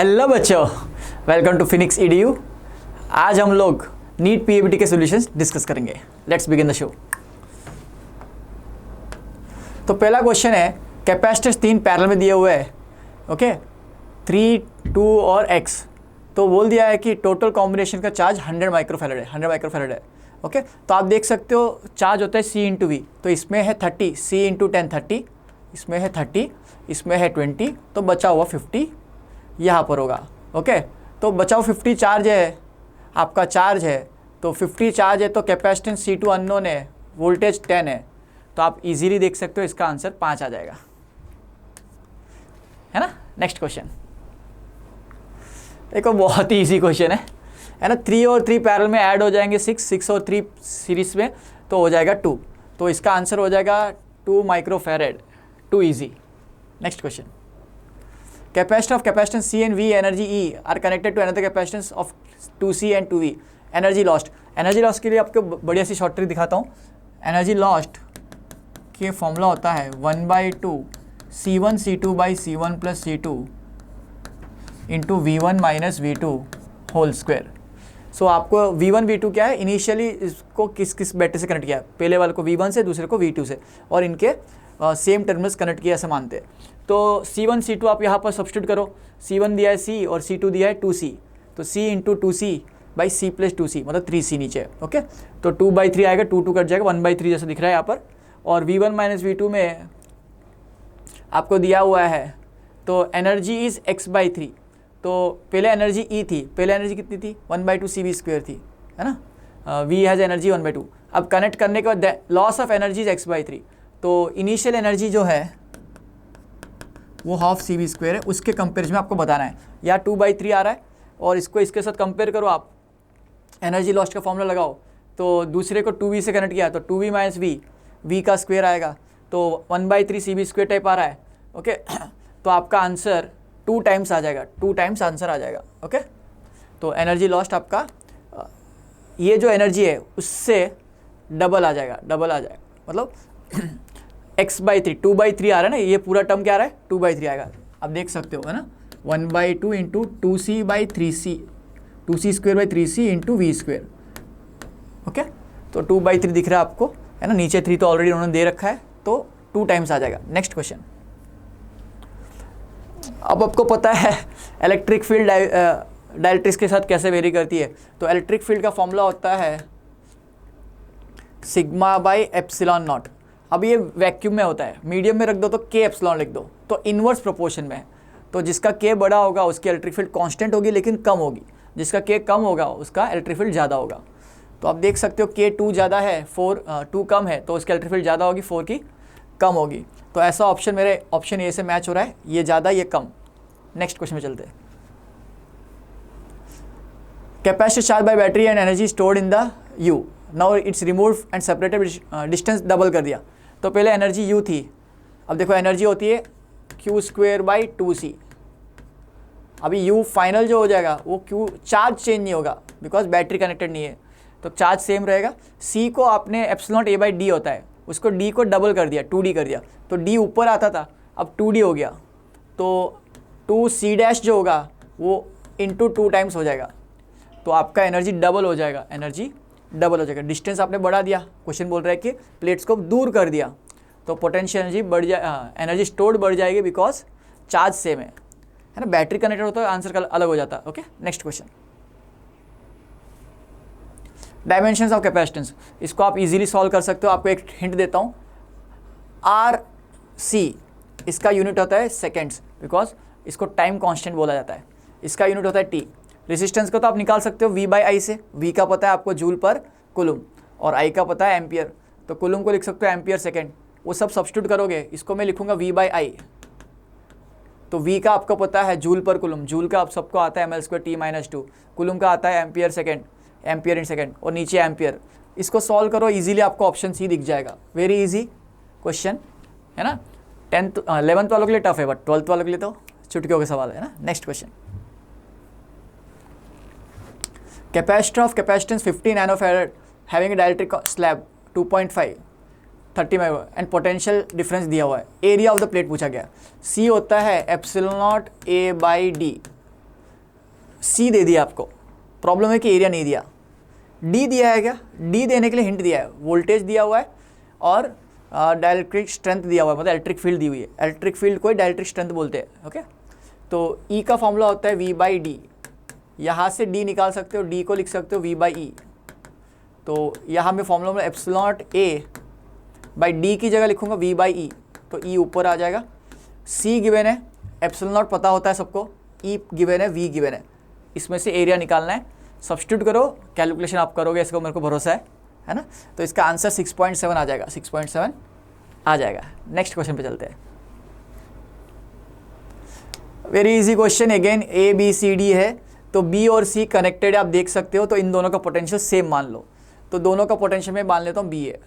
Hello बच्चों, welcome to Phoenix EDU। आज हम लोग नीट PABT के सॉल्यूशंस डिस्कस करेंगे। Let's begin the show. तो पहला क्वेश्चन है, कैपेसिटर्स 3 पैरेलल में दिए हुए हैं, ओके 3, 2 और x। तो बोल दिया है कि टोटल कॉम्बिनेशन का चार्ज 100 माइक्रोफैराड है, 100 माइक्रोफैराड है, ओके। तो आप देख सकते हो चार्ज होता है C इंटू वी, तो इसमें है 30, C इंटू 10 30, इसमें है 30, इसमें है 20, तो बचा हुआ 50 यहाँ पर होगा, ओके। तो बचा हुआ 50 चार्ज है, आपका चार्ज है, तो 50 चार्ज है तो कैपेसिटेंस C2 अननोन है, वोल्टेज 10 है, तो आप इजीली देख सकते हो इसका आंसर 5 आ जाएगा, है ना। नेक्स्ट क्वेश्चन देखो, बहुत ही इजी क्वेश्चन है ना। 3 और 3 पैरेलल में ऐड हो जाएंगे 6 और 3 सीरीज में, तो हो जाएगा 2। तो इसका आंसर हो जाएगा 2 microfarad, 2 easy. Next question, capacitor of capacitance C and V energy E are connected to another capacitance of 2C and 2V। Energy lost, energy lost के लिए आपको बढ़िया सी शॉर्ट ट्रिक दिखाता हूँ। एनर्जी लॉस्ट के फॉर्मूला होता है 1/2 C1 C2 by C1 plus C2 into V1 minus V2 whole square. So आपको V1 V2 क्या है, इनिशियली इसको किस किस बैटरी से कनेक्ट किया है, पहले वाले को V1 से, दूसरे को V2 से, और इनके सेम टर्मिनल्स कनेक्ट किया ऐसा मानते हैं। तो C1 C2 आप यहाँ पर सब्स्टिट्यूट करो, C1 दिया है C और C2 दिया है 2C, तो C into 2C by C plus 2C मतलब 3C नीचे, ओके। तो 2/3 आएगा, 2 कट जाएगा, 1/3 जैसा दिख रहा है यहाँ पर। और V1 माइनस V2 में आपको दिया हुआ है, तो एनर्जी इज़ x/3। तो पहले एनर्जी E थी, पहले एनर्जी कितनी थी 1/2 CV² थी, है ना। V has energy 1/2। अब कनेक्ट करने के बाद loss of energy is x/3, तो इनिशियल एनर्जी जो है वो हाफ CV² है, उसके कंपेरिजन में आपको बताना है। या 2/3 आ रहा है और इसको इसके साथ कंपेयर करो, आप एनर्जी लॉस्ट का फॉर्मूला लगाओ, तो दूसरे को 2V से कनेक्ट किया तो 2V माइनस V का स्क्वायर आएगा, तो 1/3 CV² टाइप आ रहा है, ओके। तो आपका आंसर 2 टाइम्स आ जाएगा, 2 टाइम्स आंसर आ जाएगा, ओके। तो एनर्जी लॉस्ट आपका ये जो एनर्जी है उससे डबल आ जाएगा, डबल आ जाएगा, मतलब x/3, 2/3 आ रहा है ना, ये पूरा टर्म क्या आ रहा है 2/3 आएगा, आप देख सकते हो, है ना। 1/2 into 2C/3C, 2C²/3C into V², okay. तो 2/3 दिख रहा है आपको, है ना। नीचे 3 तो ऑलरेडी उन्होंने दे रखा है, तो 2 टाइम्स आ जाएगा। नेक्स्ट क्वेश्चन, अब आपको पता है इलेक्ट्रिक फील्ड डायरेक्ट्रिक्स के साथ कैसे वेरी करती है। तो इलेक्ट्रिक फील्ड का फॉर्मूला होता है σ/ε0। अब ये वैक्यूम में होता है, मीडियम में रख दो तो K∈ लिख दो, तो इन्वर्स प्रोपोर्शन में है। तो जिसका K बड़ा होगा उसकी इलेक्ट्रिक फील्ड कांस्टेंट होगी लेकिन कम होगी, जिसका K कम होगा उसका इलेक्ट्रिक फील्ड ज़्यादा होगा। तो आप देख सकते हो K2 ज़्यादा है, 2 कम है, तो उसकी इलेक्ट्रिक फील्ड ज़्यादा होगी, 4 की कम होगी। तो ऐसा ऑप्शन मेरे ऑप्शन ए से मैच हो रहा है, ये ज़्यादा ये कम। नेक्स्ट क्वेश्चन में चलते हैं। Capacitor charge by battery and energy stored in the U, now it's remove and separated, distance double कर दिया। तो पहले एनर्जी U थी, अब देखो एनर्जी होती है Q²/2C। अभी U फाइनल जो हो जाएगा वो Q, चार्ज चेंज नहीं होगा बिकॉज बैटरी कनेक्टेड नहीं है, तो चार्ज सेम रहेगा। C को आपने ε0A/d होता है, उसको D को डबल कर दिया, 2D कर दिया, तो D ऊपर आता था, अब 2D हो गया, तो 2C' जो होगा वो इंटू 2 टाइम्स हो जाएगा, तो आपका एनर्जी डबल हो जाएगा, एनर्जी डबल हो जाएगा। डिस्टेंस आपने बढ़ा दिया, क्वेश्चन बोल रहा है कि प्लेट्स को दूर कर दिया, तो पोटेंशियल एनर्जी बढ़ जाए, एनर्जी स्टोर्ड बढ़ जाएगी बिकॉज चार्ज सेम है ना। बैटरी कनेक्टेड होता है आंसर अलग हो जाता है, okay. Next question, dimensions of capacitance, इसको आप इजीली सॉल्व कर सकते हो। आपको एक हिंट देता हूँ, RC इसका यूनिट होता है सेकेंड्स, बिकॉज इसको टाइम कांस्टेंट बोला जाता है। इसका यूनिट होता है T। रेजिस्टेंस को तो आप निकाल सकते हो V/I से, V का पता है आपको जूल पर कुलुम और I का पता है एम्पियर, तो कुलुम को लिख सकते हो एम्पियर सेकेंड, वो सब सब्स्टिट्यूट करोगे, इसको मैं लिखूंगा V/I। तो V का आपको पता है जूल पर कुलुम, जूल का आप सबको आता है mL²T-2, कुलुम का आता है ampere second, ampere in second, और नीचे एम्पियर। इसको सॉल्व करो इजीली, आपको ऑप्शन C दिख जाएगा। वेरी इजी क्वेश्चन है ना। 11th वालों के लिए टफ है, बट 12th वालों के लिए तो चुटकियों के सवाल है ना। Next question, capacitor of capacitance 50 nanofarad having a dielectric slab 2.5 30 micro and potential difference दिया हुआ है। एरिया ऑफ द प्लेट पूछा गया। C होता है ε0A/d, सी दे दिया आपको, प्रॉब्लम है कि एरिया नहीं दिया। डी दिया है क्या, डी देने के लिए हिंट दिया है, वोल्टेज दिया हुआ है और डाइलेक्ट्रिक स्ट्रेंथ दिया हुआ है, मतलब इलेक्ट्रिक फील्ड दी हुई है। इलेक्ट्रिक फील्ड को डाइलेक्ट्रिक स्ट्रेंथ बोलते हैं। ओके, तो ई का फॉर्मूला होता है वी बाई डी, यहाँ से डी निकाल सकते हो, डी को लिख सकते हो वी बाई ई। तो यहाँ में फॉर्मूला में epsilon not a by D की जगह लिखूंगा वी बाई ई, तो ई ऊपर आ जाएगा। सी गिवन है, एप्सिलॉन नॉट पता होता है सबको, ई गिवन है, वी गिवन है, इसमें से एरिया निकालना है। सब्स्टिट्यूट करो, कैलकुलेशन आप करोगे, इसको मेरे को भरोसा है ना। तो इसका आंसर 6.7 आ जाएगा, 6.7 आ जाएगा। नेक्स्ट क्वेश्चन पे चलते हैं। Very easy question, again A B C D है, तो बी और सी कनेक्टेड है, आप देख सकते हो। तो इन दोनों का पोटेंशियल सेम मान लो, तो दोनों का पोटेंशियल में मान लेता हूँ बी है।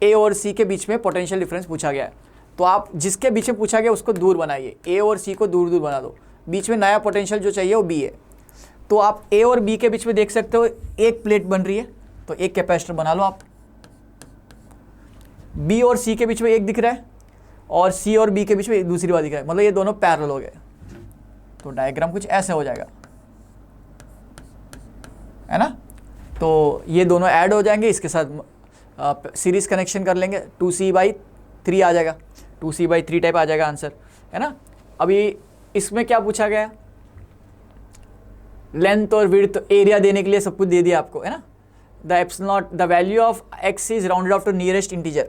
ए और सी के बीच में पोटेंशियल डिफरेंस पूछा गया है, तो आप जिसके बीच में पूछा गया उसको दूर बनाइए, ए और सी को दूर दूर बना दो, बीच में नया पोटेंशियल जो चाहिए वो बी है। तो आप ए और बी के बीच में देख सकते हो एक प्लेट बन रही है, तो एक कैपेसिटर बना लो आप। बी और सी के बीच में एक दिख रहा है और सी और बी के बीच में दूसरी बात दिख रहा है, मतलब ये दोनों पैरेलल हो गए। तो डायग्राम कुछ ऐसे हो जाएगा, है ना। तो ये दोनों ऐड हो जाएंगे, इसके साथ सीरीज कनेक्शन कर लेंगे, 2c/3 आ जाएगा, 2c/3 टाइप आ जाएगा आंसर, है ना। अभी इसमें क्या पूछा गया, लेंथ और विड्थ, एरिया देने के लिए सब कुछ दे दिया आपको, है ना। The epsilon naught, the value of x is rounded off to nearest integer,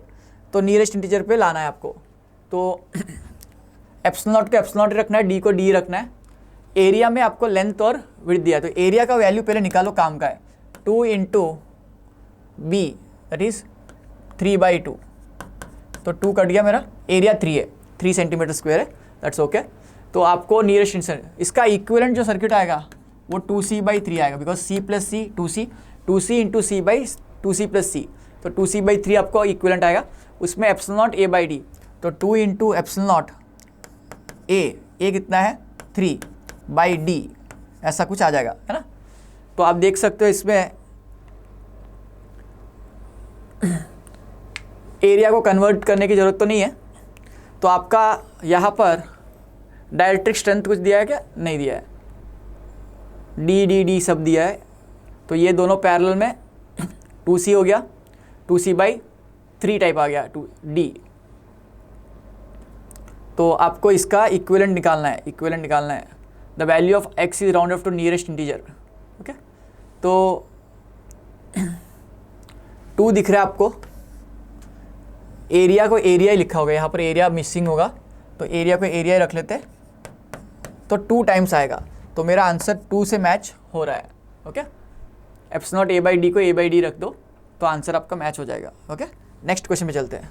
तो नियरेस्ट इंटीजर पे लाना है आपको। तो एप्सिलॉन नॉट को एप्सिलॉन नॉट रखना है, डी को डी रखना है। एरिया में आपको लेंथ और विड्थ दिया, तो एरिया का वैल्यू पहले निकालो, काम का है 2 इंटू बी, दैट इज 3/2, तो 2 कट गया मेरा, एरिया 3 है, 3 सेंटीमीटर स्क्वायर है, दैट्स ओके। तो आपको नियरेस्ट इंटीजर, इसका इक्विवेलेंट जो सर्किट आएगा वो 2c/3 आएगा, because c plus c 2c into c by 2c plus c, तो 2c/3 आपको इक्विवेलेंट आएगा। उसमें epsilon naught a by d, तो 2 इंटू एप्सिलॉन नॉट ए कितना है 3/d, ऐसा कुछ आ जाएगा, है ना। तो आप देख सकते हो इसमें एरिया को कन्वर्ट करने की ज़रूरत तो नहीं है। तो आपका यहाँ पर डाइलेक्ट्रिक स्ट्रेंथ कुछ दिया है क्या, नहीं दिया है, डी सब दिया है। तो ये दोनों पैरेलल में 2c हो गया, 2c/3 टाइप आ गया 2d। तो आपको इसका इक्विवेलेंट निकालना है, the value of x is rounded off to nearest integer. Okay, तो 2 दिख रहा है आपको, एरिया को एरिया ही लिखा होगा, यहाँ पर एरिया मिसिंग होगा, तो एरिया को एरिया ही रख लेते हैं, तो 2 टाइम्स आएगा। तो मेरा आंसर 2 से मैच हो रहा है। ओके, एप्सिलॉन नॉट a/d को a/d रख दो, तो आंसर आपका मैच हो जाएगा। ओके, नेक्स्ट क्वेश्चन पे चलते हैं।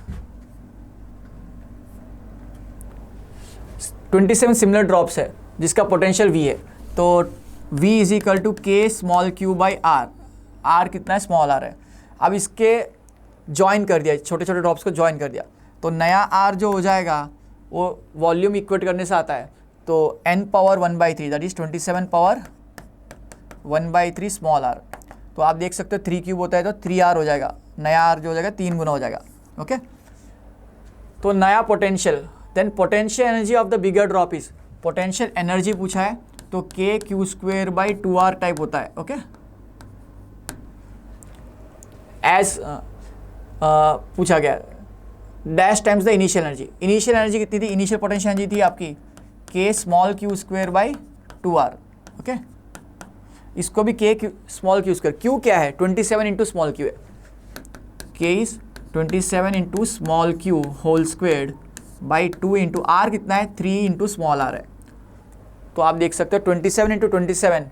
27 सिमिलर ड्रॉप्स है जिसका पोटेंशियल v है, तो v is equal to k small q by r, r कितना है, स्मॉल r है। अब इसके ज्वाइन कर दिया, छोटे छोटे ड्रॉप्स को ज्वाइन कर दिया, तो नया r जो हो जाएगा वो वॉल्यूम इक्वेट करने से आता है, तो n power 1/3 that is 27 power 1/3 small r। तो आप देख सकते हो 3 क्यूब होता है तो 3r हो जाएगा, नया r जो हो जाएगा 3 गुना हो जाएगा। ओके, तो नया potential, then potential energy of the bigger drop is, potential energy पूछा है तो k(q²/2r) टाइप होता है। ओके, एज पूछा गया dash times the initial energy. Initial energy कितनी थी, इनिशियल पोटेंशियल एनर्जी थी आपकी k(q²/2r)। ओके, इसको भी k small q square, q क्या है 27 इंटू स्मॉल q है, k is 27 into small q whole squared by 2 into r कितना है 3 इंटू स्मॉल r है। तो आप देख सकते हो 27 इंटू 27,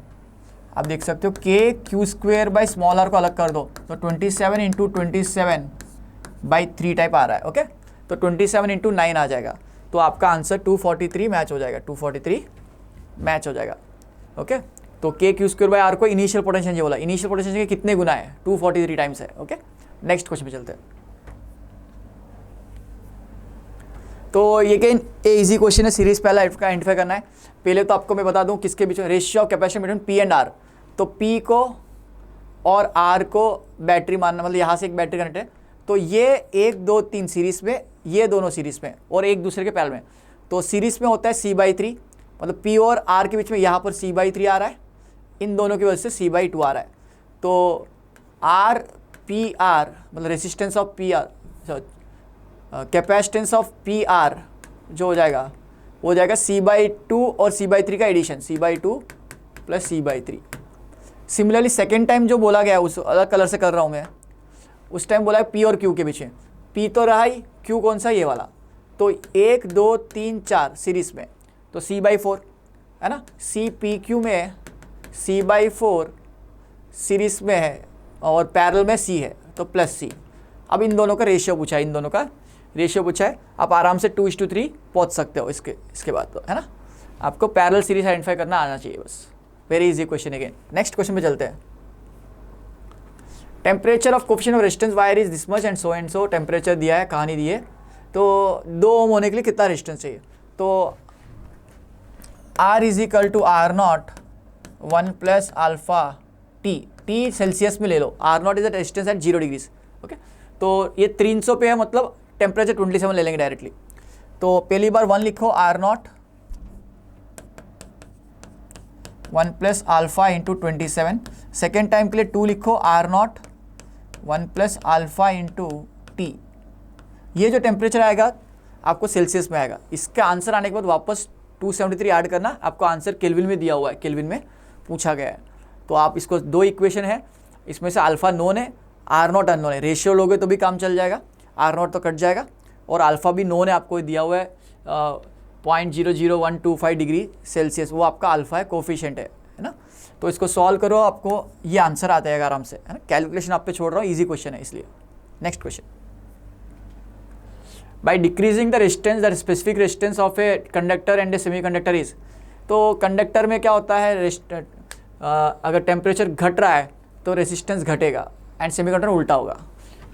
आप देख सकते हो k(q²) बाई स्मॉल r को अलग कर दो, तो 27 इंटू 27/3 टाइप आ रहा है। ओके, तो 27 इंटू 9 आ जाएगा, तो आपका आंसर 243 मैच हो जाएगा, 243 मैच हो जाएगा। ओके, तो k(q²/r) को इनिशियल पोटेंशियल ये बोला, इनिशियल पोटेंशियल के कितने गुना है, 243 टाइम्स है। ओके, नेक्स्ट क्वेश्चन पे चलते हैं। तो ये कहीं इजी क्वेश्चन है, सीरीज पहला आइडेंटिफाई करना है। पहले तो आपको मैं बता दूं किसके बीच में ratio of capacity between P and R, तो P को और R को बैटरी मानना, मतलब यहाँ से एक बैटरी कनेक्ट है, तो ये 1 2 3 सीरीज में, ये दोनों सीरीज में और एक दूसरे के पैरेलल में, तो सीरीज में होता है c/3, मतलब P और R के बीच में यहाँ पर C/3 आ रहा है, इन दोनों की वजह से C/2 आ रहा है। तो RPR मतलब resistance of PR, capacitance of PR जो हो जाएगा वो हो जाएगा C/2 और C/3 का addition, C/2 plus C/3। Similarly second time जो बोला गया उस अलग कलर से कर रहा हूँ मैं, उस टाइम बोला है P और Q के बीच में, P तो रहा ही, Q कौन सा, ये वाला। तो 1 2 3 4 सीरीज में, तो C/4 है ना, CPQ में C/4 सीरीज में है और पैरेलल में C है, तो प्लस C। अब इन दोनों का रेशियो पूछा है, इन दोनों का रेशियो पूछा है, आप आराम से 2:3 पहुँच सकते हो इसके बाद, तो है ना। आपको पैरेलल सीरीज आइडेंटिफाई करना आना चाहिए बस। Very easy question again. Next question पे चलते हैं। Temperature of coefficient of resistance wire is this much and so temperature दिया है, कहानी दी है। तो 2 ओम होने के लिए कितना रेजिस्टेंस चाहिए, तो R is equal to R0 1 plus alpha T Celsius में ले लो। R0 is the resistance at 0 degrees. Okay, तो ये 300 पे है, मतलब टेम्परेचर 27 ले लेंगे डायरेक्टली। तो पहली बार 1 लिखो, R0 1 plus alpha into 27। Second time के लिए 2 लिखो, R0 1 plus alpha into T। ये जो टेम्परेचर आएगा आपको सेल्सियस में आएगा। इसका आंसर आने के बाद वापस 273 ऐड करना, आपको आंसर केल्विन में दिया हुआ है, केल्विन में पूछा गया है। तो आप इसको 2 इक्वेशन है, इसमें से अल्फा नोन है, R0 अननोन है। रेशियो लोगे तो भी काम चल जाएगा, R0 तो कट जाएगा, और अल्फा भी नोन है, आपको दिया हुआ है 0.00125 डिग्री सेल्सियस, वो आपका अल्फा है, कोफिशिएंट है ना। तो इसको सॉल्व करो, आपको ये आंसर आ जाएगा आराम से, है ना। कैलकुलेशन आप पे छोड़ रहा हूँ, ईजी क्वेश्चन है इसलिए। Next question, by decreasing the resistance the specific resistance of a conductor and A semiconductor is. तो कंडक्टर में क्या होता है, अगर टेम्परेचर घट रहा है तो रेजिस्टेंस घटेगा, एंड सेमीकंडक्टर उल्टा होगा।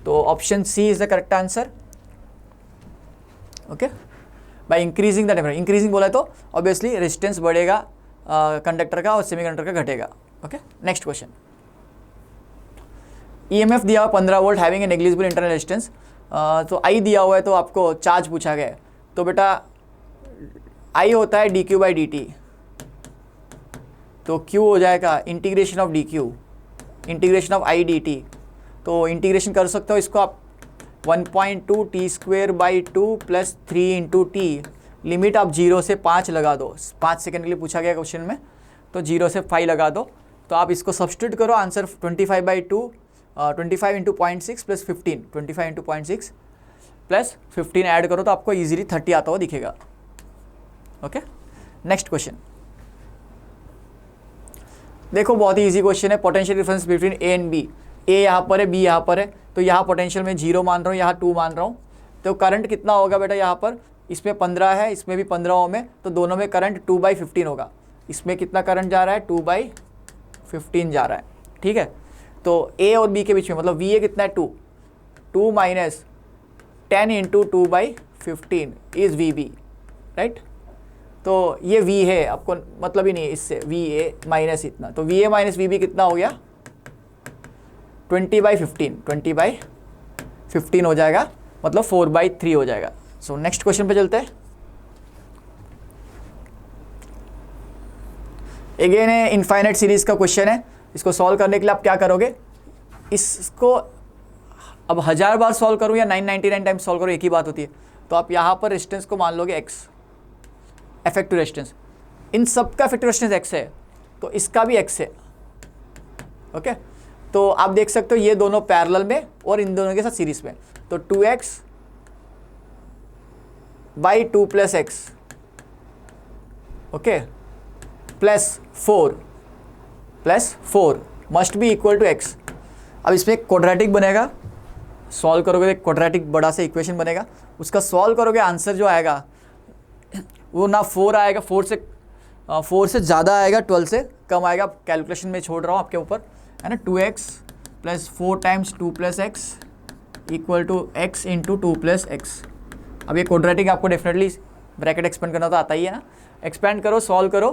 तो option C is the correct answer. Okay, by increasing the temperature, increasing बोला है तो ऑब्वियसली रेजिस्टेंस बढ़ेगा कंडक्टर का और सेमीकंडक्टर का घटेगा। ओके, नेक्स्ट क्वेश्चन, ईएमएफ दिया हुआ 15 volt having a negligible internal resistance. तो आई दिया हुआ है, तो आपको चार्ज पूछा गया है। तो बेटा आई होता है dq/dt, तो q हो जाएगा integration of dq integration of i dt। तो इंटीग्रेशन कर सकते हो इसको आप 1.2 t²/2 plus 3 into T. Limit आप 0 से 5 लगा दो, 5 सेकंड के लिए पूछा गया क्वेश्चन में, तो 0 से 5 लगा दो। तो आप इसको सब्स्टिट्यूट करो, answer 25/2 25 into 0.6 plus 15, 25 into 0.6 plus 15 add करो तो आपको इजीली 30 आता हुआ दिखेगा। ओके, नेक्स्ट क्वेश्चन देखो, बहुत ही इजी क्वेश्चन है। Potential difference between A and B. A यहाँ पर है, बी यहाँ पर है, तो यहाँ पोटेंशियल में 0 मान रहा हूँ, यहाँ 2 मान रहा हूँ। तो करंट कितना होगा बेटा, यहाँ पर इसमें 15 है, इसमें भी 15 ओम है, तो दोनों में करंट 2/15 होगा। इसमें कितना करंट जा रहा है, 2/15 जा रहा है। ठीक है, तो ए और बी के बीच में, मतलब वी ए कितना है, 2 minus 10 into 2/15 is V B, right. तो ये वी है, आपको मतलब ही नहीं है इससे, वी ए माइनस इतना, तो V A minus V B कितना हो गया, 20/15 हो जाएगा, मतलब 4/3 हो जाएगा। सो नेक्स्ट क्वेश्चन पे चलते हैं। अगेन है इनफाइनाइट सीरीज का क्वेश्चन है। इसको सॉल्व करने के लिए आप क्या करोगे, इसको अब 1000 बार सॉल्व करूँ या 999 टाइम सॉल्व करूँ, एक ही बात होती है। तो आप यहाँ पर रेजिस्टेंस को मान लोगे x, इफेक्टिव रेजिस्टेंस। इन सब का इफेक्टिव रेजिस्टेंस x है, तो इसका भी x है। ओके, तो आप देख सकते हो ये दोनों पैरेलल में और इन दोनों के साथ सीरीज में, तो 2x/2 plus x, okay, plus 4 must be equal to x। अब इसमें क्वाड्रेटिक बनेगा, सॉल्व करोगे तो क्वाड्रेटिक बड़ा सा इक्वेशन बनेगा, उसका सॉल्व करोगे आंसर जो आएगा वो ना 4 आएगा, 4 से ज़्यादा आएगा, 12 से कम आएगा। कैलकुलेशन में छोड़ रहा हूँ आपके ऊपर, है ना। 2x plus 4 times 2 plus x equal to x into 2 plus x। अब ये क्वाड्रेटिक आपको डेफिनेटली ब्रैकेट एक्सपेंड करना तो आता ही है ना। एक्सपेंड करो, सॉल्व करो,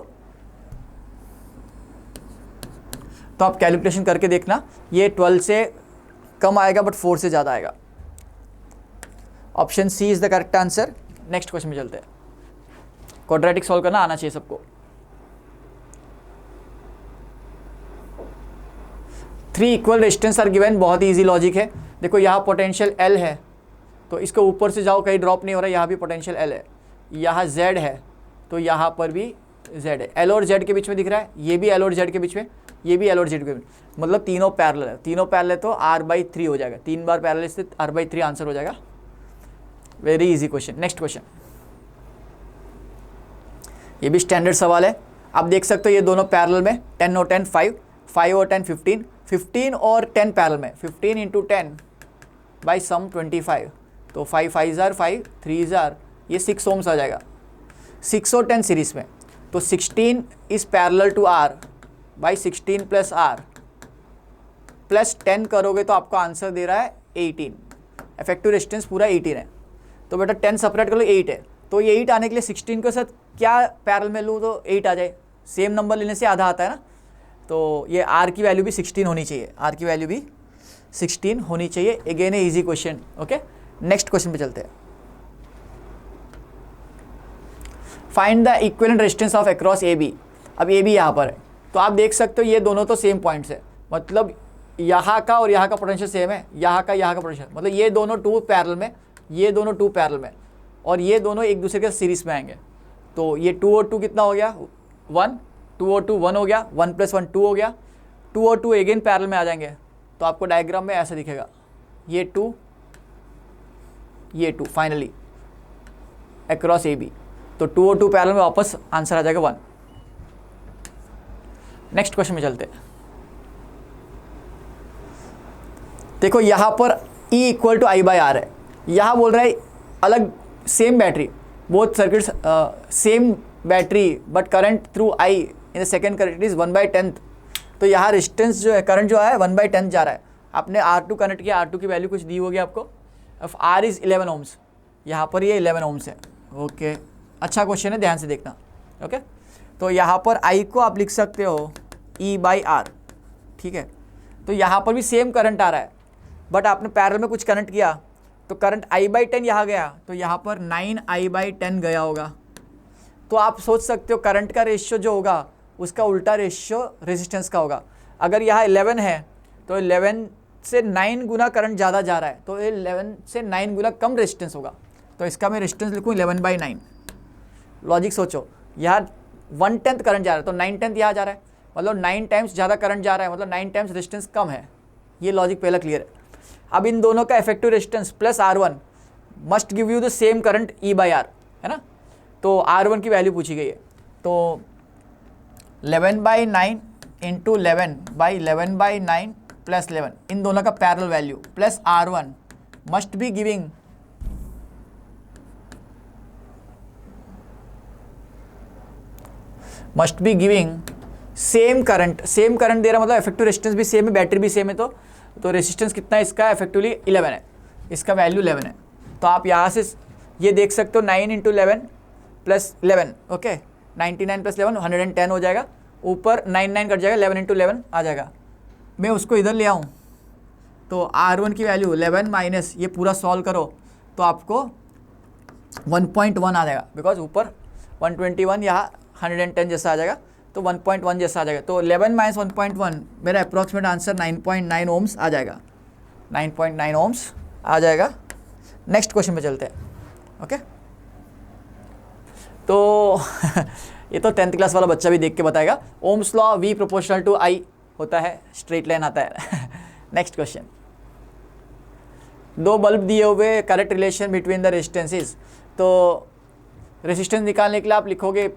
तो आप कैलकुलेशन करके देखना, ये 12 से कम आएगा बट 4 से ज़्यादा आएगा। Option C is the correct answer. Next question में चलते हैं। क्वाड्रेटिक सॉल्व करना आना चाहिए सबको। 3 इक्वल रेजिस्टेंस आर गिवन, बहुत ही ईजी लॉजिक है। देखो यहाँ पोटेंशियल L है तो इसके ऊपर से जाओ कहीं ड्रॉप नहीं हो रहा है, यहाँ भी पोटेंशियल L है। यहाँ Z है तो यहाँ पर भी Z है, L और Z के बीच में दिख रहा है, ये भी L और Z के बीच में, ये भी L और Z के बीच में, मतलब तीनों पैरेलल है। तीनों पैरेलल तो R/3 हो जाएगा, 3 बार पैरेलल से R/3 आंसर हो जाएगा। Very easy question. Next question, ये भी स्टैंडर्ड सवाल है। आप देख सकते हो ये दोनों पैरेलल में, 10 और 10 5, 5 और 10 15, 15 और 10 पैरेलल में, 15 इंटू 10 बाई सम 25, तो 5 5 जार 5, 3 जार, ये 6 ओम्स आ जाएगा। 6 और 10 सीरीज में, तो 16 is parallel to R by 16 plus R plus 10 करोगे तो आपको आंसर दे रहा है 18। इफेक्टिव रेजिस्टेंस पूरा 18 है, तो बेटा 10 सेपरेट कर लो, 8 है। तो ये 8 आने के लिए 16 के साथ क्या पैरेलल में लूँ तो 8 आ जाए, सेम नंबर लेने से आधा आता है ना। तो ये R की वैल्यू भी 16 होनी चाहिए, R की वैल्यू भी 16 होनी चाहिए। Again a easy question. Okay, next question पे चलते हैं। Find the equivalent resistance of across AB। अब AB यहाँ पर है तो आप देख सकते हो ये दोनों तो सेम पॉइंट्स है, मतलब यहाँ का और यहाँ का पोटेंशियल सेम है, यहाँ का पोटेंशियल, मतलब ये दोनों 2 पैरेलल में, ये दोनों 2 पैरेलल में, और ये दोनों एक दूसरे के सीरीज में आएंगे। तो ये 2 और 2 कितना हो गया 1, 2 और 2 1 हो गया, 1 + 1 2 हो गया, 2 और 2 अगेन पैरेलल में आ जाएंगे। तो आपको डायग्राम में ऐसा दिखेगा, ये 2 ये 2 फाइनली अक्रॉस AB। तो 2 और 2 पैरेलल में वापस आंसर आ जाएगा 1। नेक्स्ट क्वेश्चन में चलते हैं। देखो यहाँ पर E = I/R है, यहाँ बोल रहा है अलग same battery, both circuits same battery but current through I in the second current is 1/10। तो यहाँ रेजिस्टेंस जो है, करंट जो है 1/10 जा रहा है। आपने R2 कनेक्ट किया, R2 की वैल्यू कुछ दी होगी आपको। अब R इज 11 ओम्स, यहाँ पर ये 11 ओम्स है। ओके, अच्छा क्वेश्चन है, ध्यान से देखना। ओके, तो यहाँ पर I को आप लिख सकते हो E/R, ठीक है। तो यहाँ पर भी सेम करंट आ रहा है, बट आपने पैरेलल में कुछ करंट किया तो करंट I/10 यहाँ गया, तो यहाँ पर 9I/10 गया होगा। तो आप सोच सकते हो करंट का रेशियो जो होगा उसका उल्टा रेशियो रेजिस्टेंस का होगा। अगर यहाँ 11 है तो 11 से 9 गुना करंट ज़्यादा जा रहा है, तो 11 से 9 गुना कम रेजिस्टेंस होगा। तो इसका मैं रेजिस्टेंस लिखूँ 11/9। लॉजिक सोचो, यहाँ 1/10 करंट जा रहा है तो 9/10 यहाँ जा रहा है, मतलब 9 टाइम्स ज़्यादा करंट जा रहा है, मतलब 9 टाइम्स रेजिस्टेंस कम है। ये लॉजिक पहला क्लियर है। अब इन दोनों का effective resistance plus R1 must give you the same current E/R, है ना। तो R1 की वैल्यू पूछी गई है, तो 11/9 इंटू 11/11/9 प्लस 11, इन दोनों का parallel value plus R1 must be giving same current. Same current दे रहा मतलब इफेक्टिव रेजिस्टेंस भी सेम है, बैटरी भी सेम है। तो रेजिस्टेंस कितना है इसका, इफेक्टिवली 11 है, इसका वैल्यू 11 है। तो आप यहाँ से ये देख सकते हो 9 × 11 + 11, ओके, 99 + 11 110 हो जाएगा। ऊपर 99 कट जाएगा, 11 × 11 आ जाएगा। मैं उसको इधर ले आऊँ तो R1 की वैल्यू 11 माइनस ये पूरा सॉल्व करो तो आपको 1.1 आ जाएगा, बिकॉज ऊपर 121 यहाँ 110 जैसा आ जाएगा, तो 1.1 जैसा आ जाएगा। तो 11 - 1.1 मेरा अप्रॉक्सीमेट आंसर 9.9 ओम्स आ जाएगा, 9.9 ओम्स आ जाएगा। नेक्स्ट क्वेश्चन पे चलते हैं। ओके, तो ये तो 10th क्लास वाला बच्चा भी देख के बताएगा। ओम्स लॉ V = I होता है, स्ट्रेट लाइन आता है। नेक्स्ट क्वेश्चन, 2 बल्ब दिए हुए, correct relation between the resistances. तो रेजिस्टेंस निकालने के लिए आप लिखोगे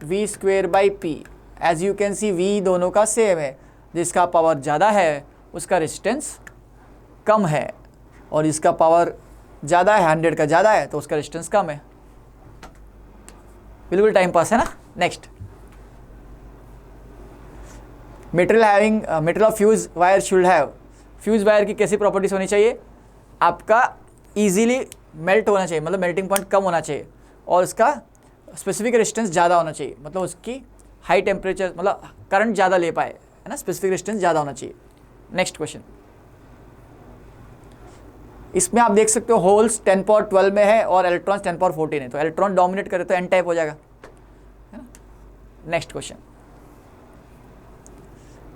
V²/P। As you can see V दोनों का सेम है, जिसका पावर ज़्यादा है उसका रेजिस्टेंस कम है, और जिसका पावर ज़्यादा है 100 का ज़्यादा है तो उसका रेजिस्टेंस कम है। बिल्कुल टाइम पास है ना। Next, material of fuse wire should have. Fuse wire की कैसी प्रॉपर्टीज होनी चाहिए, आपका इजीली मेल्ट होना चाहिए, मतलब मेल्टिंग पॉइंट कम होना चाहिए, और उसका स्पेसिफिक रेजिस्टेंस ज़्यादा होना चाहिए, मतलब उसकी हाई टेम्परेचर, मतलब करंट ज़्यादा ले पाए, है ना, स्पेसिफिक रेजिस्टेंस ज़्यादा होना चाहिए। नेक्स्ट क्वेश्चन, इसमें आप देख सकते हो होल्स 10 पावर 12 में है और इलेक्ट्रॉन्स 10 पावर 14 है, तो इलेक्ट्रॉन डोमिनेट करे तो एन टाइप हो जाएगा, next question,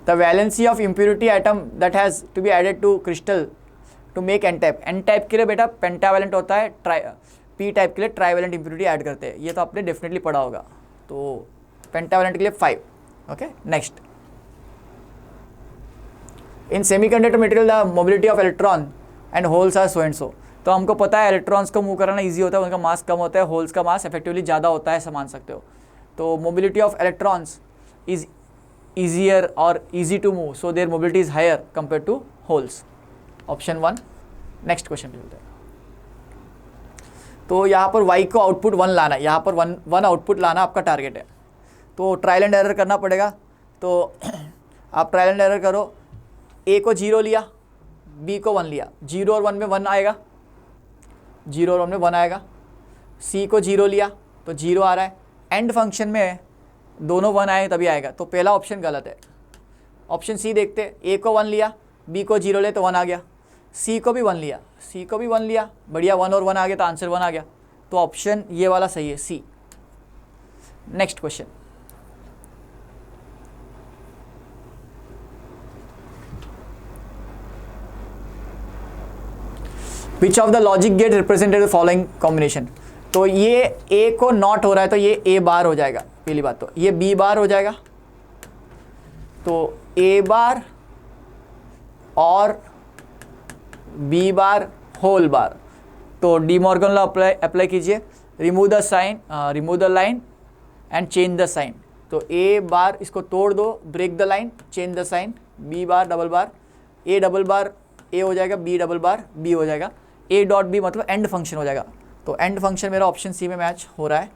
the valency of impurity item that has to be added to crystal to make N type. N type के लिए बेटा पेंटावैलेंट होता है, पी टाइप के लिए ट्राईवैलेंट इम्प्योरिटी ऐड करते हैं, ये तो आपने डेफिनेटली पढ़ा होगा। तो पेंटावैलेंट के लिए 5। Okay, next, in semiconductor material the mobility of electron and holes are so and so. तो हमको पता है इलेक्ट्रॉन्स को मूव कराना ईजी होता है, उनका मास कम होता है, होल्स का मास इफेक्टिवली ज़्यादा होता है, ऐसा मान सकते हो। तो mobility of electrons is easier और easy to move, so their mobility is higher compare to holes. Option 1। Next question पे चलते हैं। तो यहाँ पर y को आउटपुट 1 लाना है, यहाँ पर 1 आउटपुट लाना आपका टारगेट है। तो ट्रायल एंड एरर करना पड़ेगा। तो आप ट्रायल एंड एरर करो, a को 0 लिया, b को 1 लिया, 0 और 1 में 1 आएगा, 0 और 1 में 1 आएगा। c को 0 लिया तो 0 आ रहा है। एंड फंक्शन में दोनों 1 आए तभी आएगा, तो पहला ऑप्शन गलत है। ऑप्शन सी देखते, a को 1 लिया, b को 0 ले तो 1 आ गया, c को भी 1 लिया, c को भी 1 लिया, बढ़िया, 1 और 1 आ गया तो आंसर 1 आ गया। तो ऑप्शन ये वाला सही है, C. Next question, which of the logic gate represented the following combination. तो ये a को नॉट हो रहा है तो ये a बार हो जाएगा, पहली बात। तो ये b बार हो जाएगा, तो a बार और b बार होल बार। तो डी मॉर्गन लॉ अप्लाई कीजिए, remove the sign, remove the line and change the sign. तो a बार इसको तोड़ दो, break the line, change the sign, b bar double bar, a double bar a हो जाएगा, b double बार b हो जाएगा, a dot b मतलब and function हो जाएगा। तो एंड फंक्शन मेरा ऑप्शन सी में मैच हो रहा है।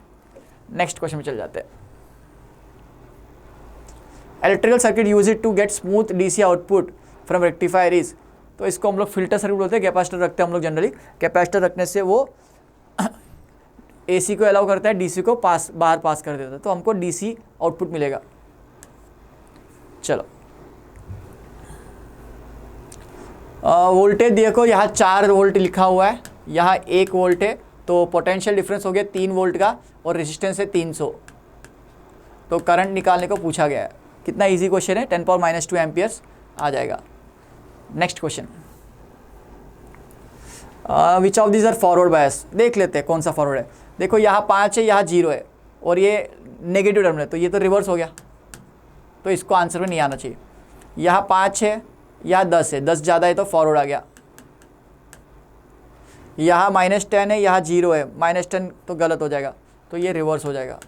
नेक्स्ट क्वेश्चन में चल जाते हैं। Electrical circuit use it to get smooth DC output from rectifier is. तो इसको हम लोग फिल्टर सर्किट बोलते हैं, कैपेसिटर रखते हैं हम लोग जनरली। कैपेसिटर रखने से वो एसी को अलाउ करता है, डीसी को बाहर पास कर देता है, तो हमको डीसी आउटपुट मिलेगा। चलो, वोल्टेज देखो, यहाँ 4 वोल्ट लिखा हुआ है, यहाँ 1 वोल्ट है, तो पोटेंशियल डिफरेंस हो गया 3 वोल्ट का और रेजिस्टेंस है 300। तो करंट निकालने को पूछा गया है। कितना इजी क्वेश्चन है, 10⁻² एम्पियर्स आ जाएगा। Next question, which of this are forward bias. देख लेते हैं कौन सा फॉरवर्ड है। देखो यहाँ 5 है, यहाँ 0 है और ये नेगेटिव टर्मिनल है, तो ये तो रिवर्स हो गया, तो इसको आंसर में नहीं आना चाहिए। यहाँ 5 है, यहाँ 10 है, 10 ज़्यादा है तो फॉरवर्ड आ गया। यहाँ -10 है, यहाँ 0 है, -10 तो गलत हो जाएगा, तो ये रिवर्स हो जाएगा।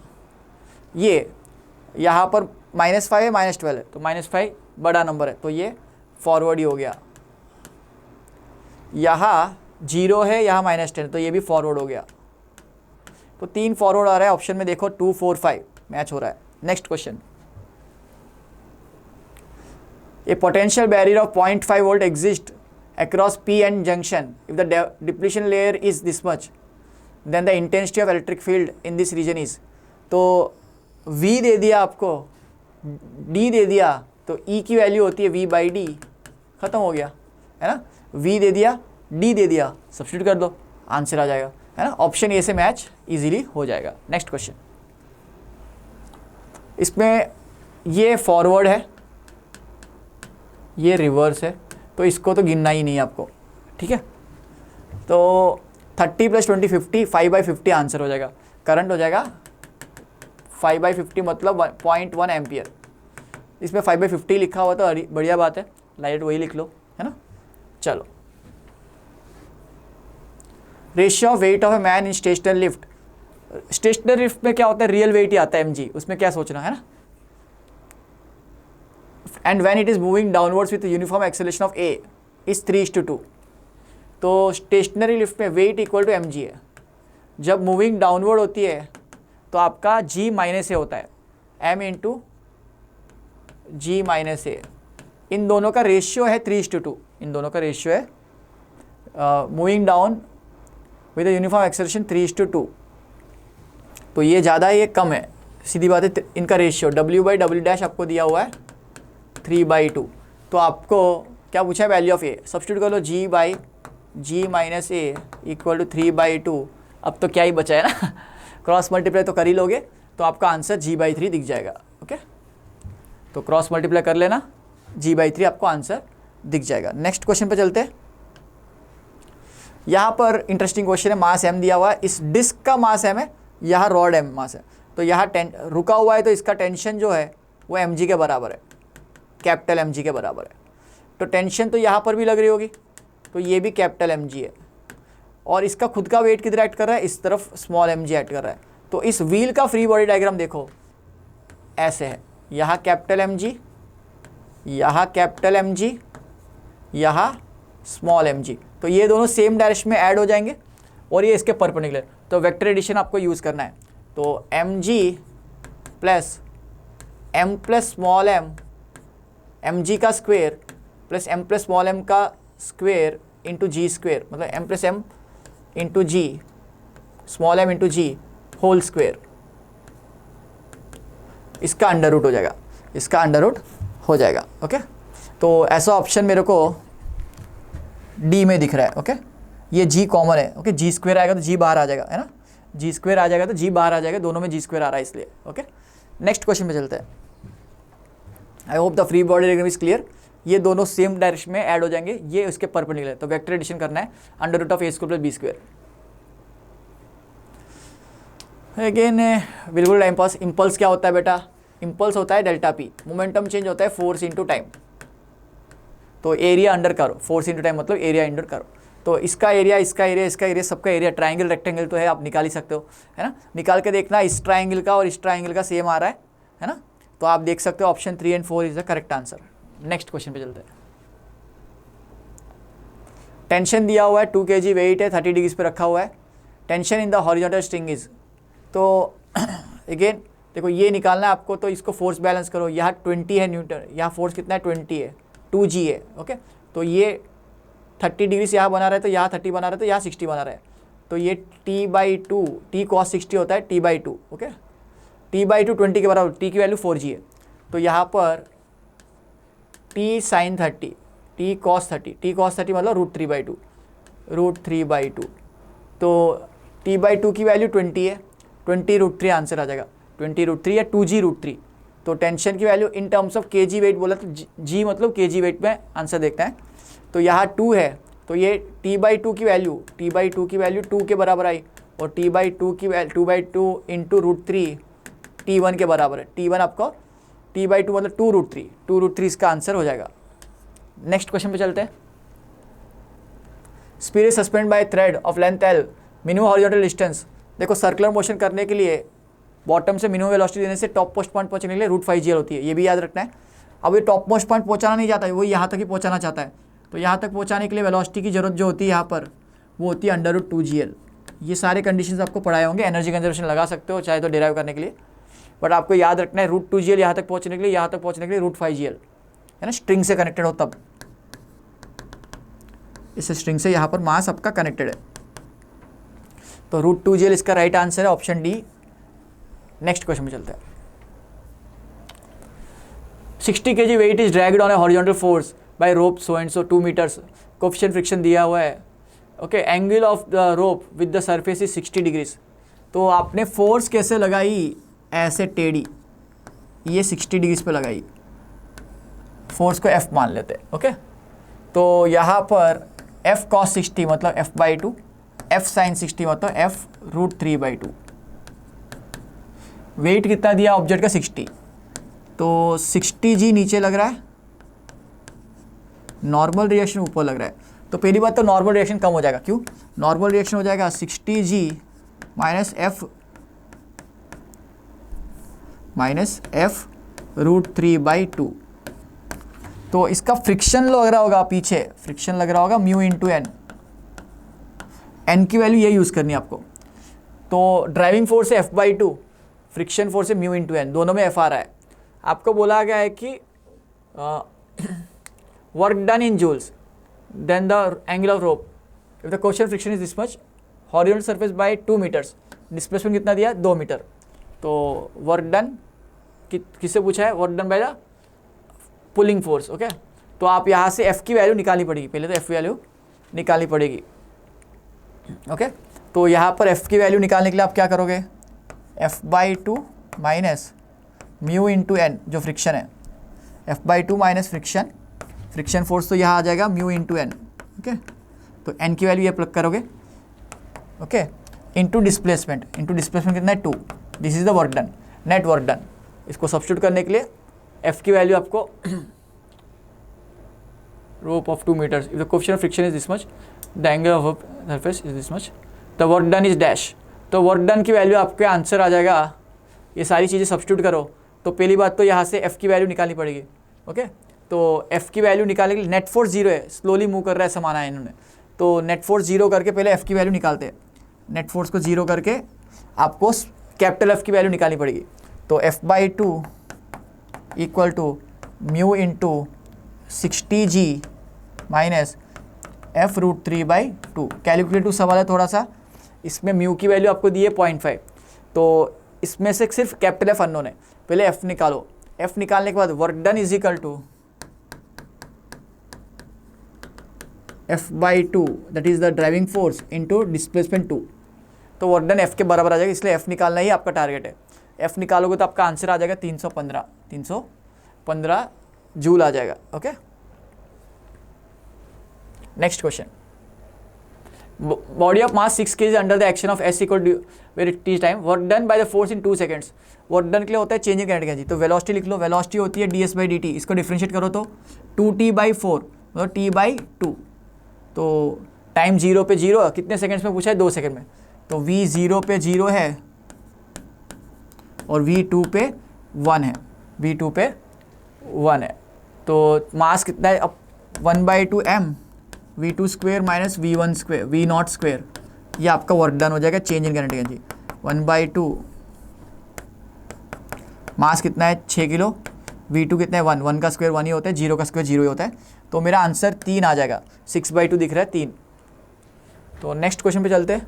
ये यहाँ पर -5 है, -12 है, तो -5 बड़ा नंबर है, तो ये फॉरवर्ड ही हो गया। यहाँ 0 है, यहाँ -10, तो ये भी फॉरवर्ड हो गया। तो 3 फॉरवर्ड आ रहा है ऑप्शन में, देखो 2, 4, 5 मैच हो रहा है। Next question, A potential barrier of 0.5 volt exist across P and junction. If the depletion layer is this much, then the intensity of electric field in this region is। तो V दे दिया आपको, D दे दिया, तो E की value होती है V/D, ख़त्म हो गया है ना। V दे दिया, D दे दिया, सब्स्टिट्यूट कर दो, आंसर आ जाएगा, है ना। ऑप्शन ए से मैच इजीली हो जाएगा। नेक्स्ट क्वेश्चन, इसमें ये फॉरवर्ड है, ये रिवर्स है, तो इसको तो गिनना ही नहीं है आपको, ठीक है। तो 30 + 20 50, 5/50 आंसर हो जाएगा। करंट हो जाएगा 5/50 मतलब 0.1 एम्पियर। इसमें 5/50 लिखा हुआ तो बढ़िया बात है, लाइट वही लिख लो, है ना। चलो, ratio of weight of a man in stationary lift. Stationary lift में क्या होता है, रियल वेट ही आता है mg, उसमें क्या सोचना है ना। And when it is moving downwards with uniform acceleration of a is 3:2। तो स्टेशनरी लिफ्ट में वेट इक्वल टू mg है। जब मूविंग डाउनवर्ड होती है तो आपका g - a होता है, m × g - a। इन दोनों का रेशियो है 3:2, इन दोनों का रेशियो है moving down with uniform acceleration 3:2। तो ये ज़्यादा है, ये कम है, सीधी बात है। इनका रेशियो W/W' आपको दिया हुआ है 3/2। तो आपको क्या पूछा है, वैल्यू ऑफ ए, सब्स्टिट्यूट कर लो, g/g - a = 3/2। अब तो क्या ही बचा है ना, क्रॉस मल्टीप्लाई तो कर ही लोगे, तो आपका आंसर g/3 दिख जाएगा। ओके, तो क्रॉस मल्टीप्लाई कर लेना, g/3 आपको आंसर दिख जाएगा। नेक्स्ट क्वेश्चन पे चलते हैं। यहाँ पर इंटरेस्टिंग क्वेश्चन है, मास m दिया हुआ है, इस डिस्क का मास m है, यहाँ रॉड m मास है, तो यहाँ रुका हुआ है, तो इसका टेंशन जो है वो mg के बराबर है, कैपिटल mg के बराबर है। तो टेंशन तो यहाँ पर भी लग रही होगी, तो ये भी कैपिटल mg है, और इसका खुद का वेट किधर एक्ट कर रहा है, इस तरफ स्मॉल mg एक्ट कर रहा है। तो इस व्हील का फ्री बॉडी डायग्राम देखो ऐसे है, यहाँ कैपिटल mg, यहाँ कैपिटल mg, यहाँ स्मॉल mg, तो ये दोनों सेम डायरेक्शन में ऐड हो जाएंगे और ये इसके परपेंडिकुलर। तो वेक्टर एडिशन आपको यूज़ करना है, तो mg plus m plus small m, mg का square plus m plus small m का स्क्वेयर इंटू जी स्क्वेयर, मतलब m प्लस m इंटू जी स्मॉल m इंटू जी होल स्क्वेयर, इसका अंडर रूट हो जाएगा, इसका अंडर रूट हो जाएगा। ओके, तो ऐसा ऑप्शन मेरे को डी में दिख रहा है। ओके, ये जी कॉमन है। ओके, जी स्क्वेयर आएगा तो जी बाहर आ जाएगा, है ना, जी स्क्वेयर आ जाएगा तो जी बाहर आ जाएगा, दोनों में जी स्क्वेयर आ रहा है इसलिए। ओके, नेक्स्ट क्वेश्चन पे चलते हैं। I hope the free body diagram is clear. ये दोनों सेम डायरेक्शन में ऐड हो जाएंगे, ये उसके परपेंडिकुलर है, तो वेक्टर एडिशन करना है, under root of a square plus b square. Again बिल्कुल टाइम पास। इम्पल्स क्या होता है बेटा, इम्पल्स होता है डेल्टा पी, मोमेंटम चेंज होता है फोर्स इंटू टाइम, तो एरिया अंडर करो, फोर्स इंटू टाइम मतलब एरिया अंडर करो। तो इसका एरिया, इसका एरिया, इसका एरिया, सबका एरिया, ट्राइंगल रेक्टेंगल तो है, आप निकाल ही सकते हो, है ना, निकाल के देखना इस ट्राइंगल का और इस ट्राइंगल का सेम आ रहा है ना, तो आप देख सकते हो option 3 and 4 is the correct answer. Next question पे चलते हैं। टेंशन दिया हुआ है 2 kg वेट है, 30 डिग्रीज पे रखा हुआ है, tension in the horizontal string is, तो अगेन देखो ये निकालना है आपको, तो इसको फोर्स बैलेंस करो, यहाँ 20 है न्यूटन, यहाँ फोर्स कितना है 20 है, 2g है। ओके, तो ये 30 डिग्री से यहाँ बना रहा है, तो यहाँ 30 बना रहा है, तो यहाँ 60 बना रहा है, तो ये t/2, t cos 60 होता है t/2। ओके, t/2 20 के बराबर, t की वैल्यू 4g है, तो यहाँ पर t sin 30, t cos 30 मतलब √3/2, तो t/2 की वैल्यू 20 है, 20 √3 आंसर आ जाएगा, 20 √3 या 2g √3। तो टेंशन की value in terms of kg weight बोला, तो g मतलब kg वेट में आंसर देखते हैं, तो यहाँ 2 है, तो ये t/2 की वैल्यू 2 के बराबर आई, और t/2 की वैल्यू 2/2 इंटू √3 t1 के बराबर है, t1 आपको t/2 मतलब 2 √3 इसका आंसर हो जाएगा। नेक्स्ट क्वेश्चन पे चलते हैं। Spirit suspend by thread of length l, minimum horizontal distance. देखो सर्कुलर मोशन करने के लिए बॉटम से मिनिमम वेलोसिटी देने से टॉप मोस्ट पॉइंट पहुंचने के लिए √5gl होती है, ये भी याद रखना है। अब ये टॉप मोस्ट पॉइंट पहुंचाना नहीं चाहता है, वो यहाँ तक ही पहुंचाना चाहता है, तो यहाँ तक पहुंचाने के लिए वेलोसिटी की जरूरत जो होती है यहाँ पर, वो होती है √2gl। ये सारे कंडीशंस आपको पढ़ाए होंगे, एनर्जी कंजर्वेशन लगा सकते हो चाहे तो डिराइव करने के लिए, बट आपको याद रखना है √2gl यहाँ तक पहुँचने के लिए, यहाँ तक पहुँचने के लिए √5gl, है ना, स्ट्रिंग से कनेक्टेड हो तब, इस स्ट्रिंग से यहाँ पर मास आपका कनेक्टेड है, तो √2gl इसका राइट आंसर है, ऑप्शन डी। नेक्स्ट क्वेश्चन में चलते हैं। 60 kg weight is dragged on a horizontal force by rope so and so 2 meters, coefficient friction दिया हुआ है। Okay, angle of the rope with the surface is 60 degrees, तो आपने force कैसे लगाई, ऐसे टेढ़ी, ये 60 डिग्रीज पे लगाई, फोर्स को F मान लेते हैं। ओके, तो यहाँ पर F cos 60 मतलब F/2, F sin 60 मतलब F √3/2। वेट कितना दिया ऑब्जेक्ट का 60, तो 60g नीचे लग रहा है, नॉर्मल रिएक्शन ऊपर लग रहा है, तो पहली बात तो नॉर्मल रिएक्शन कम हो जाएगा, क्यों, नॉर्मल रिएक्शन हो जाएगा 60g माइनस F √3/2, तो इसका फ्रिक्शन लग रहा होगा पीछे, फ्रिक्शन लग रहा होगा म्यू इंटू एन, एन की वैल्यू ये यूज़ करनी है आपको। तो ड्राइविंग फोर्स है F/2, फ्रिक्शन फोर्स है म्यू इंटू एन, दोनों में F आ रहा है। आपको बोला गया है कि work done in joules then the angle of rope, if the question friction is this much, horizontal surface by 2 meters, displacement कितना दिया 2 मीटर, तो वर्क डन किससे पूछा है, work done by the pulling force. Okay, तो आप यहाँ से F की वैल्यू निकालनी पड़ेगी, पहले तो F वैल्यू निकालनी पड़ेगी। ओके, तो यहाँ पर F की वैल्यू निकालने के लिए आप क्या करोगे, F/2 minus mu into N जो फ्रिक्शन है, F/2 माइनस फ्रिक्शन फोर्स तो यहाँ आ जाएगा म्यू इंटू एन, ओके। तो एन की वैल्यू ये प्लग करोगे, ओके, इंटू डिस्प्लेसमेंट कितना है 2, this is the work done, net work done. इसको सब्स्टिट्यूट करने के लिए F की वैल्यू आपको rope of 2 meters, if the coefficient of friction is this much, the angle of a surface is this much, the work done is dash। तो work done की value आपके answer आ जाएगा, ये सारी चीज़ें सब्स्टिट्यूट करो। तो पहली बात तो यहाँ से F की वैल्यू निकालनी पड़ेगी, ओके। तो F की वैल्यू निकालने के लिए नेट फोर्स 0 है, स्लोली मूव कर रहा है सामान है इन्होंने, तो नेट फोर्स 0 करके पहले F की वैल्यू निकालते हैं। नेट फोर्स को 0 करके आपको कैपिटल F की वैल्यू निकालनी पड़ेगी। तो F/2 equal to mu into 60G minus F√3/2। Calculative सवाल है थोड़ा सा, इसमें म्यू की वैल्यू आपको दी है 0.5, तो इसमें से सिर्फ कैपिटल F अननोन है, पहले F निकालो। F निकालने के बाद work done is equal to F/2 that is the driving force into displacement 2। तो वर्क डन F के बराबर आ जाएगा, इसलिए F निकालना ही आपका टारगेट है। F निकालोगे तो आपका आंसर आ जाएगा 315 जूल आ जाएगा, okay. Next question, body of mass 6 kg under the action of S equal very T time, work done by the force in 2 seconds। Work done के लिए होता है चेंज इन काइनेटिक एनर्जी। तो velocity लिख लो, velocity होती है ds/dt, इसको differentiate करो तो 2t/4 मतलब t/2। तो टाइम 0 पे 0 कितने सेकंड्स में पूछा है, 2 सेकंड में। तो v 0 पे 0 है और v2 पे 1 है, v2 पे 1 है। तो मास कितना है, अब 1/2 m v2 square minus v1 square v0 square, ये आपका वर्क डन हो जाएगा चेंज इन काइनेटिक एनर्जी। 1/2 मास कितना है 6 किलो, v2 कितना है 1 का स्क्वेयर 1 ही होता है, 0 का स्क्वेयर 0 ही होता है। तो मेरा आंसर 3 आ जाएगा, 6/2 दिख रहा है 3। तो नेक्स्ट क्वेश्चन पे चलते हैं।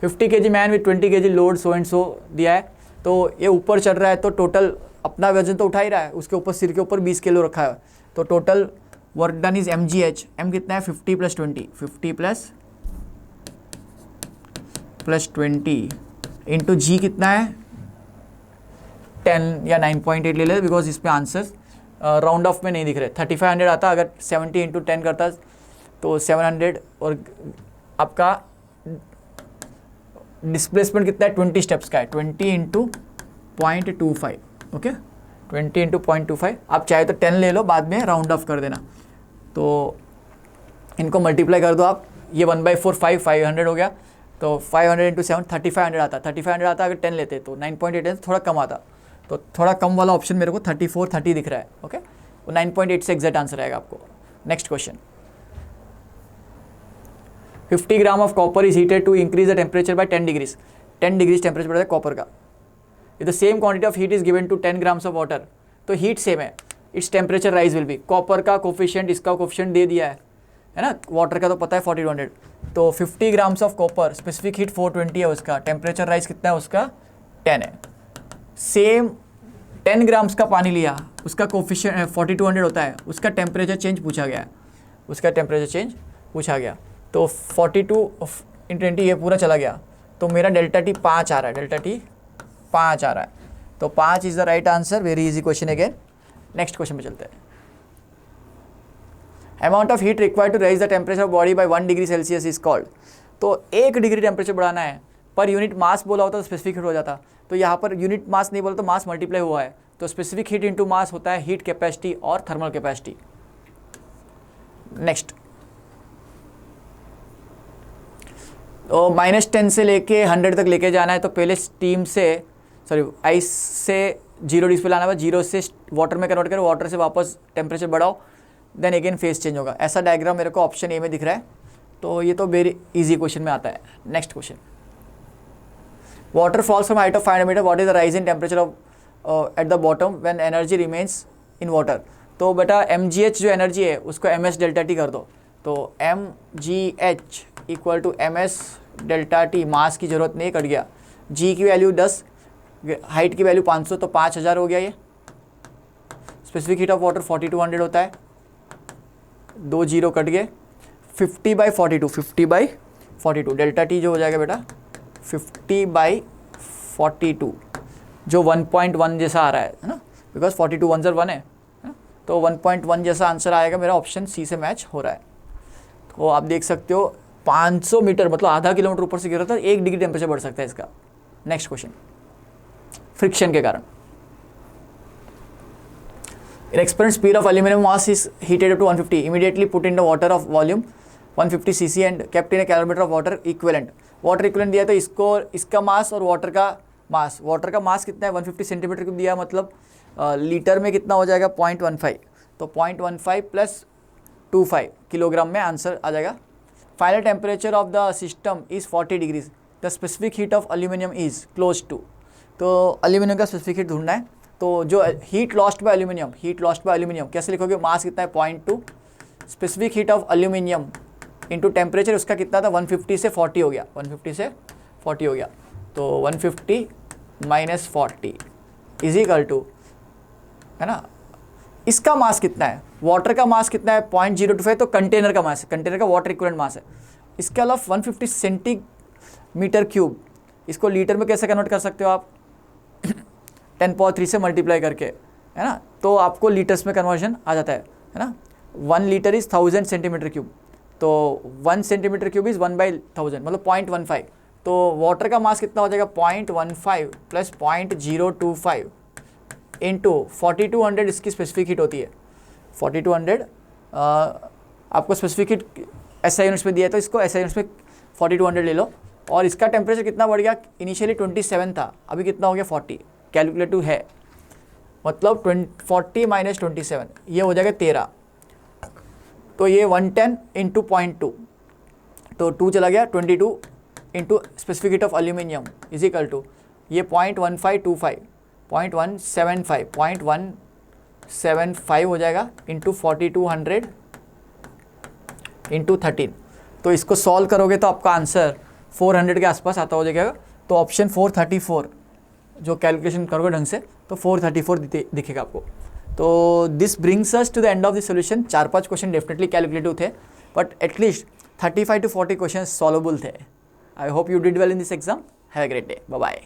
50 kg man with 20 kg load so and सो दिया है, तो ये ऊपर चढ़ रहा है तो टोटल अपना वजन तो उठा ही रहा है, उसके ऊपर सिर के ऊपर 20 किलो रखा है। तो total work done is mgh, m कितना है 50 + 20, 50 + 20 इंटू g कितना है 10 या 9.8 ले ले, बिकॉज इस पे आंसर राउंड ऑफ में नहीं दिख रहे। 3500 आता, अगर 70 × 10 करता तो 700, और आपका डिस्प्लेसमेंट कितना है 20 स्टेप्स का है, 20 × 0.25, ओके, 20 × 0.25। आप चाहे तो 10 ले लो, बाद में राउंड ऑफ कर देना। तो इनको मल्टीप्लाई कर दो आप, ये 1/4 500 हो गया, तो 500 × 7 3500 आता, 3500 आता अगर 10 लेते तो 9.8 है, तो थोड़ा कम आता। तो थोड़ा कम वाला ऑप्शन मेरे को 3430 दिख रहा है, ओके। वो 9.8 से एग्जैक्ट आंसर आएगा आपको। Next question, 50 gram of copper is heated to increase the temperature by 10 degrees. 10 degrees temperature बढ़ता है कॉपर का। If the same quantity of heat is given to 10 grams of water, तो heat same है, its temperature rise will be. Copper का coefficient, इसका coefficient दे दिया है ना, वाटर का तो पता है 40-200। तो 50 grams of copper, specific heat 420 है उसका, टेम्परेचर राइज कितना है उसका 10 है। सेम 10 ग्राम्स का पानी लिया, उसका कोफिशिएंट 4200 होता है, उसका टेम्परेचर चेंज पूछा गया है, उसका टेम्परेचर चेंज पूछा गया। तो 42 × 20 ये पूरा चला गया, तो मेरा डेल्टा टी 5 आ रहा है, डेल्टा टी 5 आ रहा है। तो 5 is the right answer. Very easy question again. Next question पे चलते हैं। Amount of heat required to raise the temperature of body by 1 degree Celsius is called. तो 1 डिग्री टेम्परेचर बढ़ाना है, पर यूनिट मास बोला होता तो स्पेसिफिक हीट हो जाता, तो यहाँ पर यूनिट मास नहीं बोला तो मास मल्टीप्लाई हुआ है, तो स्पेसिफिक हीट इंटू मास होता है हीट कैपेसिटी और थर्मल कैपेसिटी। नेक्स्ट, तो -10 से लेके 100 तक लेके जाना है, तो पहले स्टीम से आइस से 0 डिग्री पे लाना है, 0 से वाटर में कन्वर्ट करो, वाटर से वापस टेम्परेचर बढ़ाओ, देन अगेन फेस चेंज होगा। ऐसा डायग्राम मेरे को ऑप्शन ए में दिख रहा है, तो ये तो वेरी इजी क्वेश्चन में आता है। Next question, water falls from height of 500 meter, what is the rise in temperature of at the bottom when energy remains in water. तो बेटा mgh जो एनर्जी है उसको ms डेल्टा टी कर दो, तो mgh equal to ms delta t, mass की जरूरत नहीं, कट गया। g की वैल्यू 10, हाइट की वैल्यू 500, तो 5000 हो गया ये। स्पेसिफिक हीट ऑफ वाटर 4200 होता है, 2 0 कट गए। 50/42, 50/42 डेल्टा टी जो हो जाएगा बेटा 50/42, जो 1.1 जैसा आ रहा है ना, बिकॉज 42 1 1 है ना? तो 1.1 जैसा आंसर आएगा, मेरा ऑप्शन सी से मैच हो रहा है। तो आप देख सकते हो 500 मीटर मतलब आधा किलोमीटर ऊपर से गिरा था, 1 डिग्री टेम्परेचर बढ़ सकता है इसका। नेक्स्ट क्वेश्चन, फ्रिक्शन के कारण in experiment speed of aluminium mass is heated up to 150, immediately put in the water of volume 150 cc and kept in a calorimeter of water equivalent. Water equivalent दिया तो इसको, इसका मास और water का मास कितना है 150 सेंटीमीटर क्यूब दिया, मतलब लीटर में कितना हो जाएगा 0.15, तो 0.15 प्लस 25 किलोग्राम में आंसर आ जाएगा। Final temperature of the system is 40 degrees, the specific heat of aluminium is close to. तो एल्यूमिनियम का स्पेसिफिक हीट ढूंढना है, तो जो हीट लॉस्ट बाय एल्यूमिनियम कैसे लिखोगे, मास कितना है 0.2, specific heat of aluminium into temperature उसका कितना था 150 से 40 हो गया, 150 से 40 हो गया, तो 150 माइनस 40 इज इक्वल टू, है ना, इसका मास कितना है, वाटर का मास कितना है 0.025, तो कंटेनर का मास है, कंटेनर का वाटर इक्विवेलेंट मास है। इसके अलावा 150 सेंटीमीटर क्यूब, इसको लीटर में कैसे कन्वर्ट कर सकते हो आप 10 पावर 3 से मल्टीप्लाई करके, है ना, तो आपको लीटर्स में कन्वर्जन आ जाता है ना। 1 लीटर इज़ 1000 सेंटीमीटर क्यूब, तो 1 सेंटीमीटर क्यूब इज़ 1/1000 मतलब 0.15, तो वाटर का मास कितना हो जाएगा 0.15 प्लस 0.025 इंटू 4200, इसकी स्पेसिफिक हीट होती है 4200, आपको स्पेसिफिक हीट SI यूनिट्स में दिया है, तो इसको SI यूनिट्स में 4200 ले लो। और इसका टेम्परेचर कितना बढ़ गया, इनिशियली 27 था, अभी कितना हो गया 40, कैलकुलेटिव है, मतलब 40 माइनस 27 ये हो जाएगा 13, तो ये 110 इंटू 0.2, तो 2 चला गया, 22 into specific heat of aluminium is equal to ये 0.1525 0.175 हो जाएगा इंटू 4200 इंटू 13, तो इसको सॉल्व करोगे तो आपका आंसर 400 के आसपास आता हो जाएगा। तो ऑप्शन 434 जो कैलकुलेशन करोगे ढंग से तो 434 दिखेगा आपको। तो this brings us to the end of the solution. 4-5 question definitely calculative थे, but at least 35 to 40 question solvable थे। I hope you did well in this exam. Have a great day, bye bye.